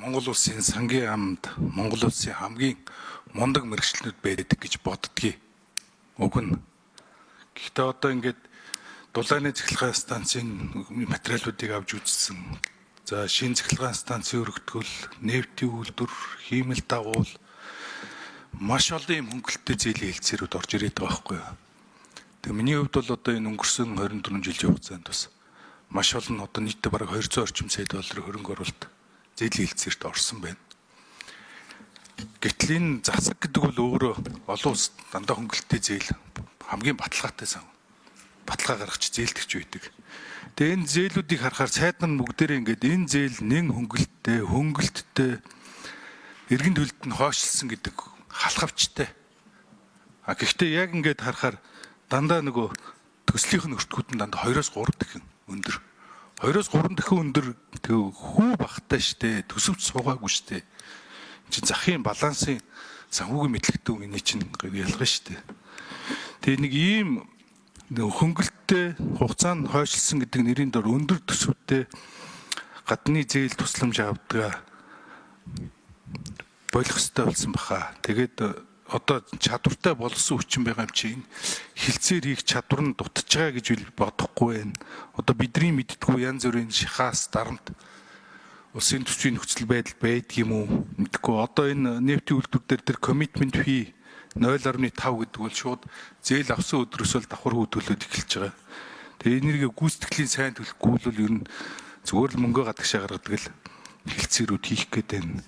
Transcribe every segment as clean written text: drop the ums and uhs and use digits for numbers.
Монгол улсын сангийн яамд Монгол улсын хамгийн мундаг мэрэгчлэнүүд байдаг гэж боддгийг. Уг нь. Гэхдээ одоо ингээд дулааны цэглэгээ станцын материалуудыг авч үзсэн. За шинэ цэглэгээ станцын өргөтгөл, нефтийн үйлдвэр, хиймэл дагуул маш олон юм хөнгөлөлттэй зээлийн хэлцээрүүд орж ирээд байгаа байхгүй юу. Тэгээ миний хувьд бол одоо энэ өнгөрсөн 24 жилийн хугацаанд бас маш олон одоо нийтдээ бараг 200 орчим сая долларын хөрөнгө оруулалт зээлийн хэлцээрт орсон байна. Гэтэл энэ засаг гэдэг бол өөрөө олон улс дандаа хөнгөлөлттэй зээл хамгийн баталгаатай сан. Баталгаа гаргаж зээлдэгч байдаг. Тэгээ энэ зээлүүдийг харахаар цайд нар бүгдээрээ ингээд энэ зээл нэн хөнгөлөлттэй эргэн төлөлт нь хойшлсон гэдэг халахвчтай. Гэхдээ яг ингээд харахаар дандаа нөгөө төслийнх нь өртгүүд нь дандаа 2-3 дахин өндөр. 2-3 дахин өндөр хүү багтай штэ, төсөвч суугаагүй штэ. Чи захын балансын санхүүгийн мэдлэгтэй үний чинь ялгаа штэ. Тэгээ нэг ийм хөнгөлөлттэй хугацаанд хойшлсон гэдэг нэрийн дор өндөр төсөвтэй гадны зээл тусламж авдаг болох ёстой болсон баха. Тэгээд одоо чадвартай болсон хүчин байгаа юм чинь хилцээр хийх чадвар нь дутж байгаа гэж бодохгүй байна. Одоо бидний мэддэггүй янз бүрийн шахаас дарамт улсын төсвийн нөхцөл байдал байдгийм үү мэдгүй. Одоо энэ нефтийн үйлдвэр дээр commitment fee 0.5 гэдэг бол шууд зээл авсан өдрөөс л давхар хөдөлгөөд эхэлж байгаа. Тэгээ энэргээ гүйцэтгэлийн сайн төлөхгүй бол ер нь зүгээр л мөнгө гадагшаа гаргадаг л хэлцээрүүд хийх гээд байна.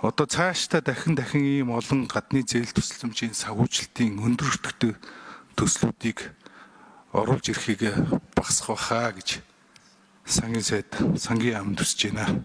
Одоо цаашдаа дахин ийм олон гадны зээл тусламжийн санхүүжилтийн өндөр өртөгтэй төслүүдийг оруулж ирэхийг багасгах байхаа гэж сангийн яамд хүсэж байна.